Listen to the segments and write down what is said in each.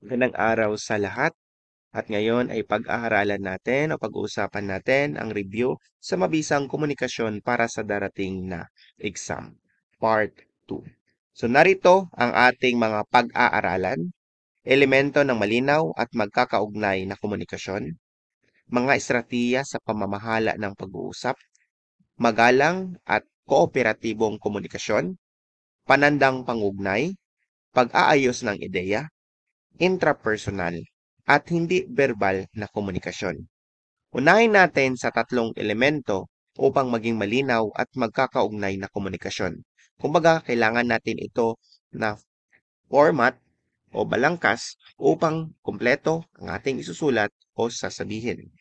Magandang araw sa lahat at ngayon ay pag-aaralan natin o pag-uusapan natin ang review sa mabisang komunikasyon para sa darating na exam, Part 2. So narito ang ating mga pag-aaralan, elemento ng malinaw at magkakaugnay na komunikasyon, mga estratiya sa pamamahala ng pag-uusap, magalang at kooperatibong komunikasyon, panandang pangugnay, pag-aayos ng ideya, intrapersonal, at hindi verbal na komunikasyon. Unahin natin sa tatlong elemento upang maging malinaw at magkakaugnay na komunikasyon. Kumbaga, kailangan natin ito na format o balangkas upang kumpleto ang ating isusulat o sasabihin.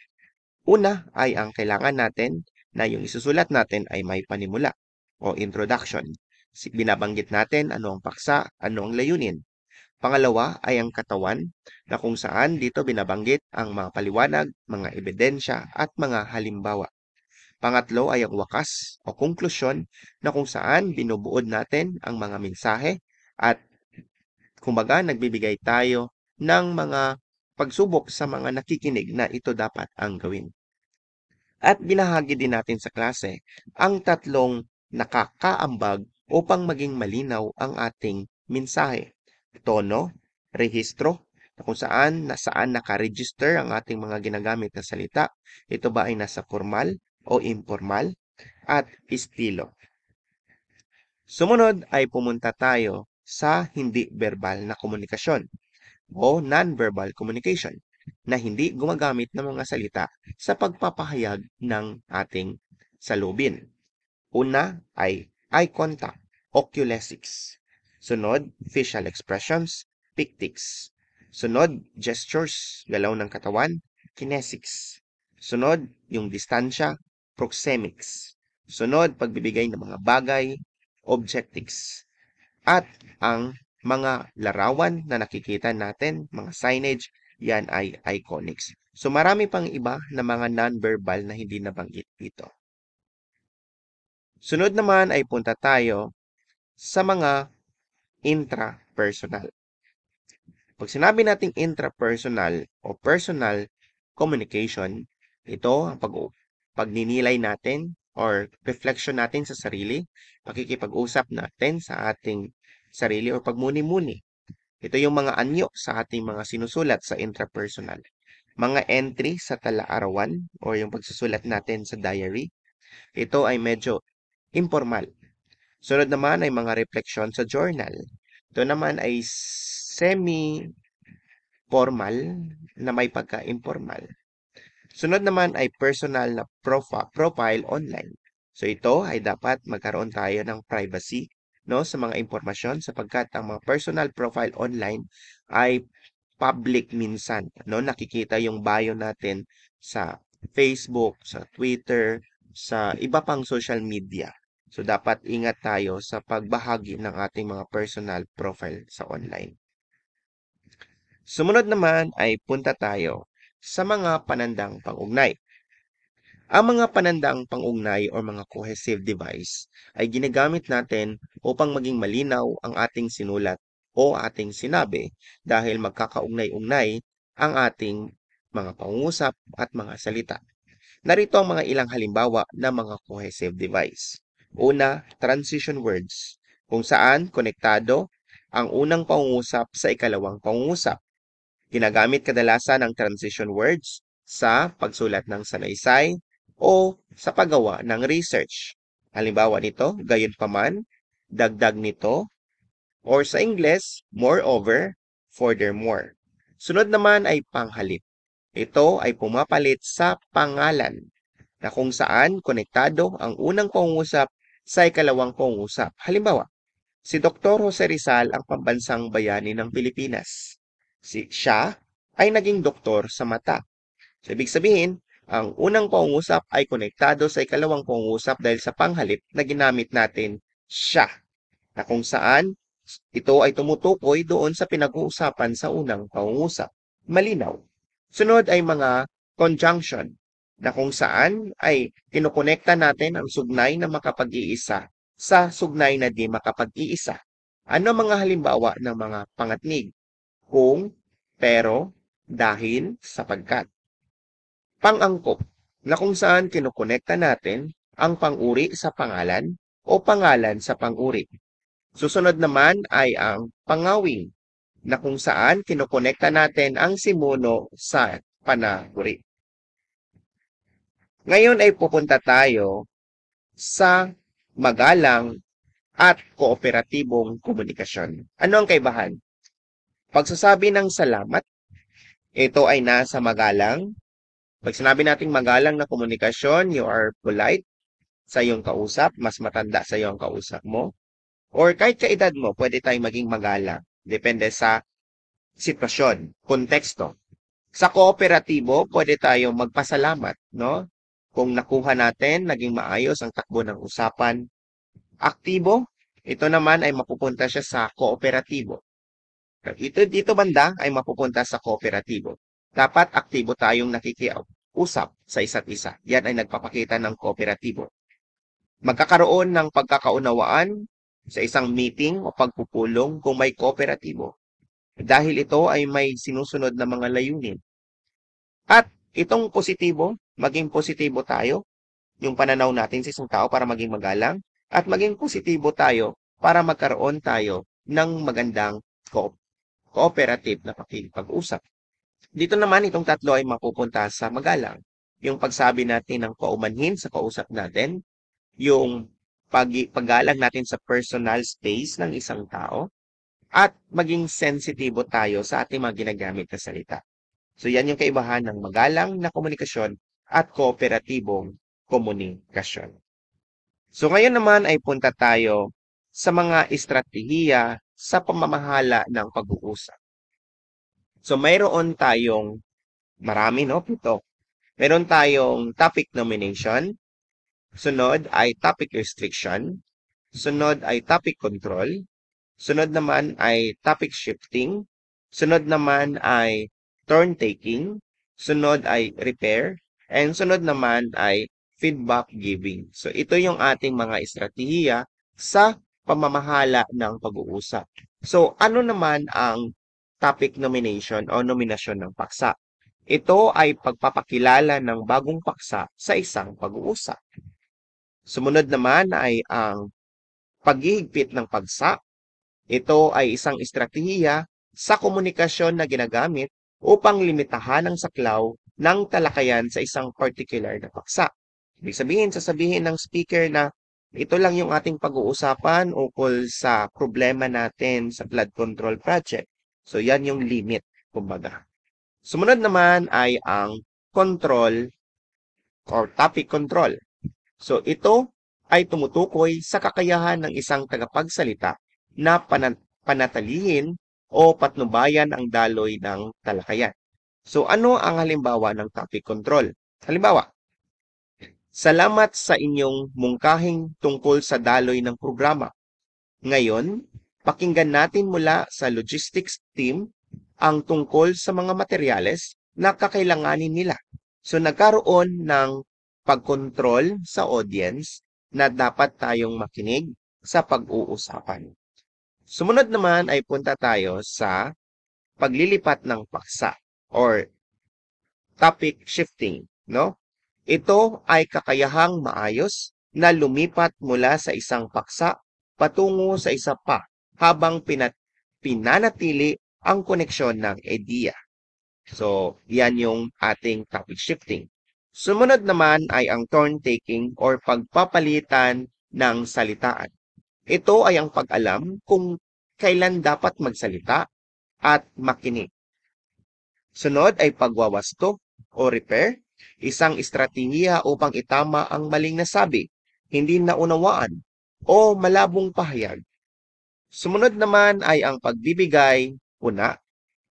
Una ay ang kailangan natin na yung isusulat natin ay may panimula o introduction. Binabanggit natin ano ang paksa, ano ang layunin. Pangalawa ay ang katawan na kung saan dito binabanggit ang mga paliwanag, mga ebidensya at mga halimbawa. Pangatlo ay ang wakas o konklusyon na kung saan binubuod natin ang mga mensahe at kumbaga nagbibigay tayo ng mga pagsubok sa mga nakikinig na ito dapat ang gawin. At binahagi din natin sa klase ang tatlong nakakaambag upang maging malinaw ang ating mensahe. Tono, rehistro, na kung nasaan nakaregister ang ating mga ginagamit na salita. Ito ba ay nasa formal o informal? At estilo. Sumunod ay pumunta tayo sa hindi verbal na komunikasyon o non-verbal communication na hindi gumagamit ng mga salita sa pagpapahayag ng ating salubin. Una ay eye contact, oculesics. Sunod, facial expressions, pictics. Sunod, gestures, galaw ng katawan, kinesics. Sunod, yung distansya, proxemics. Sunod, pagbibigay ng mga bagay, objectics. At ang mga larawan na nakikita natin, mga signage, yan ay iconics. So marami pang iba na mga non-verbal na hindi nabanggit dito. Sunod naman ay punta tayo sa mga intrapersonal. Pag sinabi nating intrapersonal o personal communication, ito ang pagninilay natin or reflection natin sa sarili, pakikipag-usap natin sa ating sarili o pagmuni-muni. Ito yung mga anyo sa ating mga sinusulat sa intrapersonal. Mga entry sa tala-arawan o yung pagsusulat natin sa diary, ito ay medyo informal. Sunod naman ay mga refleksyon sa journal. Ito naman ay semi-formal na may pagka-informal. Sunod naman ay personal na profile online. So ito ay dapat magkaroon tayo ng privacy no sa mga impormasyon sapagkat ang mga personal profile online ay public minsan no nakikita yung bio natin sa Facebook, sa Twitter, sa iba pang social media. So dapat ingat tayo sa pagbahagi ng ating mga personal profile sa online. Sumunod naman ay punta tayo sa mga panandang pangugnay. Ang mga panandang pangugnay o mga cohesive device ay ginagamit natin upang maging malinaw ang ating sinulat o ating sinabi dahil magkakaugnay-ugnay ang ating mga pangungusap at mga salita. Narito ang mga ilang halimbawa ng mga cohesive device. Una, transition words, kung saan konektado ang unang pangungusap sa ikalawang pangungusap. Ginagamit kadalasan ang transition words sa pagsulat ng salaysay o sa paggawa ng research. Halimbawa nito, gayunpaman, dagdag nito, or sa Ingles, moreover, furthermore. Sunod naman ay panghalip. Ito ay pumapalit sa pangalan na kung saan konektado ang unang pangungusap sa ikalawang pangungusap. Halimbawa, si Dr. Jose Rizal ang pambansang bayani ng Pilipinas. Siya ay naging doktor sa mata. So, ibig sabihin, ang unang pangungusap ay konektado sa ikalawang pangungusap dahil sa panghalip na ginamit natin siya, na kung saan ito ay tumutukoy doon sa pinag-uusapan sa unang pangungusap. Malinaw. Sunod ay mga conjunction, na kung saan ay kinukonekta natin ang sugnay na makapag-iisa sa sugnay na di makapag-iisa. Ano mga halimbawa ng mga pangatnig? Kung, pero, dahil, sapagkat. Pang-angkop, na kung saan kinokonekta natin ang pang-uri sa pangalan o pangalan sa pang-uri. Susunod naman ay ang pangawing, na kung saan kinokonekta natin ang simuno sa panahuri. Ngayon ay pupunta tayo sa magalang at kooperatibong komunikasyon. Ano ang kaibahan? Pagsasabi ng salamat, ito ay nasa magalang. Pag sinabi nating magalang na komunikasyon, you are polite sa iyong kausap, mas matanda sa iyong kausap mo. Or kahit kaedad mo, pwede tayong maging magalang. Depende sa sitwasyon, konteksto. Sa kooperatibo, pwede tayong magpasalamat, no? Kung nakuha natin, naging maayos ang takbo ng usapan. Aktibo, ito naman ay mapupunta siya sa kooperatibo. Dito banda ay mapupunta sa kooperatibo. Dapat aktibo tayong nakikiusap sa isa't isa. Yan ay nagpapakita ng kooperatibo. Magkakaroon ng pagkakaunawaan sa isang meeting o pagpupulong kung may kooperatibo. Dahil ito ay may sinusunod na mga layunin. At itong positibo, maging positibo tayo, yung pananaw natin sa isang tao para maging magalang, at maging positibo tayo para magkaroon tayo ng magandang cooperative na pakikipag-usap. Dito naman, itong tatlo ay mapupunta sa magalang. Yung pagsabi natin ng paumanhin sa kausap natin, yung paggalang natin sa personal space ng isang tao, at maging sensitibo tayo sa ating mga ginagamit na salita. So yan yung kaibahan ng magalang na komunikasyon at kooperatibong komunikasyon. So ngayon naman ay punta tayo sa mga estratehiya sa pamamahala ng pag-uusap. So mayroon tayong marami, no? Pito. Meron tayong topic nomination. Sunod ay topic restriction. Sunod ay topic control. Sunod naman ay topic shifting. Sunod naman ay turn taking. Sunod ay repair. And sunod naman ay feedback giving. So ito yung ating mga estratehiya sa pamamahala ng pag-uusap. So ano naman ang topic nomination o nominasyon ng paksa? Ito ay pagpapakilala ng bagong paksa sa isang pag-uusap. Sumunod naman ay ang paghihigpit ng paksa. Ito ay isang estratehiya sa komunikasyon na ginagamit upang limitahan ang saklaw ng talakayan sa isang particular na paksa. Ibig sabihin, sasabihin ng speaker na ito lang yung ating pag-uusapan ukol sa problema natin sa flood control project. So, yan yung limit, kumbaga. Sumunod naman ay ang control or topic control. So, ito ay tumutukoy sa kakayahan ng isang tagapagsalita na panatalihin o patnubayan ang daloy ng talakayan. So, ano ang halimbawa ng topic control? Halimbawa, salamat sa inyong mungkahing tungkol sa daloy ng programa. Ngayon, pakinggan natin mula sa logistics team ang tungkol sa mga materyales na kakailanganin nila. So nagkaroon ng pagkontrol sa audience na dapat tayong makinig sa pag-uusapan. Sumunod naman ay punta tayo sa paglilipat ng paksa or topic shifting, no? Ito ay kakayahang maayos na lumipat mula sa isang paksa patungo sa isa pa habang pinanatili ang koneksyon ng ideya. So, yan yung ating topic shifting. Sumunod naman ay ang turn taking or pagpapalitan ng salitaan. Ito ay ang pag-alam kung kailan dapat magsalita at makinig. Sunod ay pagwawasto o repair, isang estratehiya upang itama ang maling nasabi, hindi naunawaan, o malabong pahayag. Sumunod naman ay ang pagbibigay, una,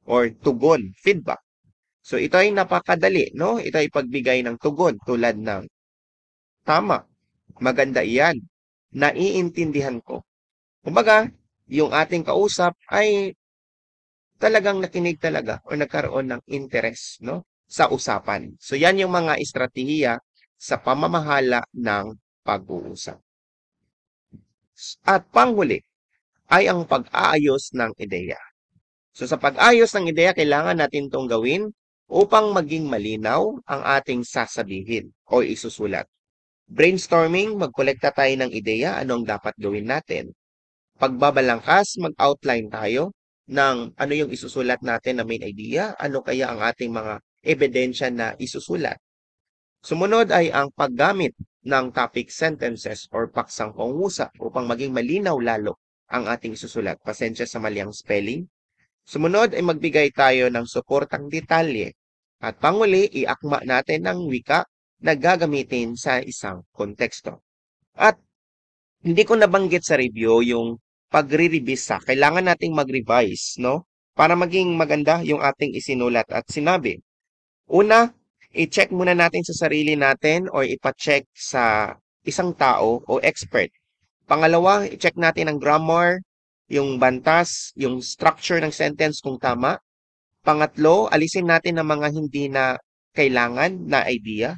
or tugon, feedback. So ito ay napakadali, no? Ito ay pagbigay ng tugon tulad ng tama, maganda iyan, naiintindihan ko. Kumbaga, yung ating kausap ay talagang nakinig talaga o nagkaroon ng interest, no? Sa usapan. So yan yung mga estratehiya sa pamamahala ng pag-uusap. At panghuli ay ang pag-aayos ng ideya. So sa pag-ayos ng ideya, kailangan natin itong gawin upang maging malinaw ang ating sasabihin o isusulat. Brainstorming, magkolekta tayo ng ideya, ano ang dapat gawin natin. Pagbabalangkas, mag-outline tayo ng ano yung isusulat natin na main idea, ano kaya ang ating mga ebidensya na isusulat. Sumunod ay ang paggamit ng topic sentences or paksang pangungusap upang maging malinaw lalo ang ating isusulat. Pasensya sa mali ang spelling. Sumunod ay magbigay tayo ng suportang detalye. At panguli, iakma natin ang wika na gagamitin sa isang konteksto. At hindi ko nabanggit sa review yung pagre-revisa. Kailangan nating mag-revise, no? Para maging maganda yung ating isinulat at sinabi. Una, i-check muna natin sa sarili natin o ipa-check sa isang tao o expert. Pangalawa, i-check natin ang grammar, yung bantas, yung structure ng sentence kung tama. Pangatlo, alisin natin ang mga hindi na kailangan na idea.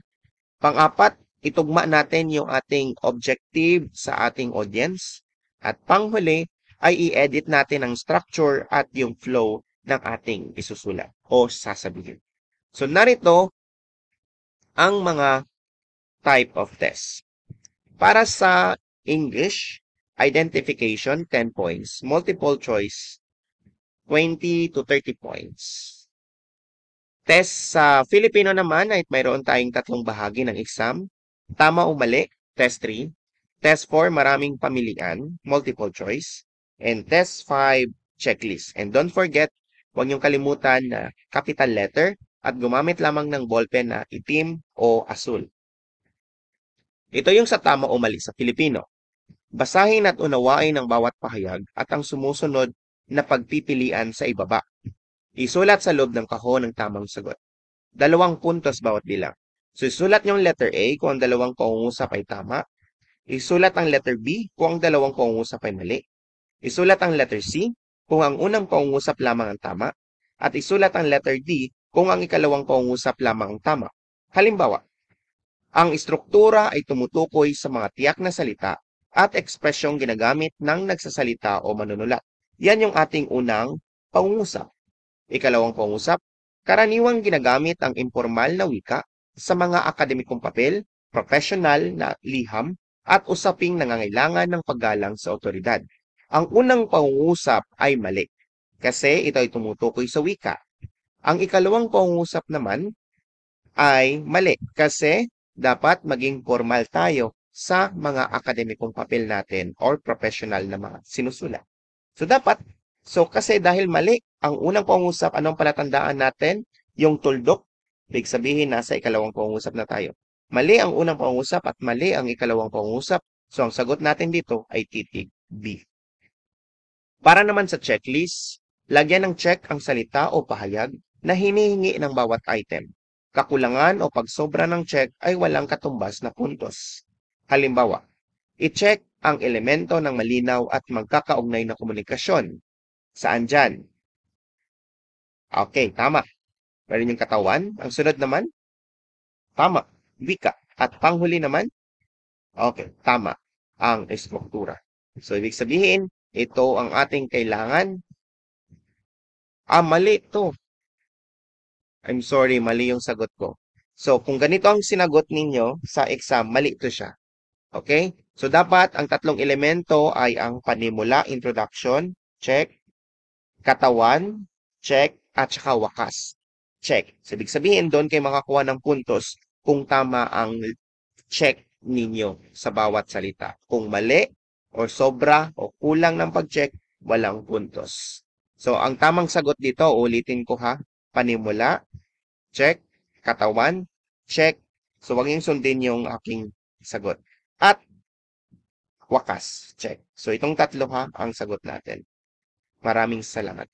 Pang-apat, itugma natin yung ating objective sa ating audience. At panghuli, ay i-edit natin ang structure at yung flow ng ating isusulat o sasabihin. So, narito ang mga type of test. Para sa English, identification, 10 points. Multiple choice, 20 to 30 points. Test sa Filipino naman ay mayroon tayong tatlong bahagi ng exam. Tama o mali, test 3. Test 4, maraming pamilian, multiple choice. And test 5, checklist. And don't forget, huwag niyong kalimutan na capital letter at gumamit lamang ng ballpen na itim o asul. Ito yung sa tama o mali sa Filipino. Basahin at unawain ang bawat pahayag at ang sumusunod na pagpipilian sa ibaba. Isulat sa loob ng kahon ng tamang sagot. 2 puntos bawat bilang. So, isulat yung letter A kung ang dalawang pangungusap ay tama. Isulat ang letter B kung ang dalawang pangungusap ay mali. Isulat ang letter C kung ang unang pangungusap lamang ang tama. At isulat ang letter D kung ang ikalawang pangungusap lamang ang tama. Halimbawa, ang istruktura ay tumutukoy sa mga tiyak na salita at ekspresyong ginagamit ng nagsasalita o manunulat. Yan yung ating unang pangungusap. Ikalawang pangungusap, karaniwang ginagamit ang impormal na wika sa mga akademikong papel, professional na liham, at usaping nangangailangan ng paggalang sa otoridad. Ang unang pangungusap ay mali kasi ito ay tumutukoy sa wika. Ang ikalawang pangungusap naman ay mali kasi dapat maging formal tayo sa mga akademikong papel natin or professional na mga sinusulat. So kasi dahil mali, ang unang pangungusap, anong palatandaan natin? Yung tuldok, ibig sabihin nasa ikalawang pangungusap na tayo. Mali ang unang pangungusap at mali ang ikalawang pangungusap. So ang sagot natin dito ay titig B. Para naman sa checklist, lagyan ng check ang salita o pahayag na hinihingi ng bawat item. Kakulangan o pagsobra ng check ay walang katumbas na puntos. Halimbawa, i-check ang elemento ng malinaw at magkakaugnay na komunikasyon. Saan dyan? Okay, tama. Meron yung katawan. Ang sunod naman, tama. Wika. At panghuli naman, okay, tama ang estruktura. So, ibig sabihin, ito ang ating kailangan. Mali ito. I'm sorry, mali yung sagot ko. So, kung ganito ang sinagot ninyo sa exam, mali ito siya. Okay? So, dapat ang tatlong elemento ay ang panimula, introduction, check, katawan, check, at saka wakas, check. So, ibig sabihin, doon kayo makakuha ng puntos kung tama ang check ninyo sa bawat salita. Kung mali, o sobra, o kulang ng pag-check, walang puntos. So, ang tamang sagot dito, ulitin ko ha, panimula, check, katawan, check. So, wag yung sundin yung aking sagot. At wakas, check. So, itong tatlo ha, ang sagot natin. Maraming salamat.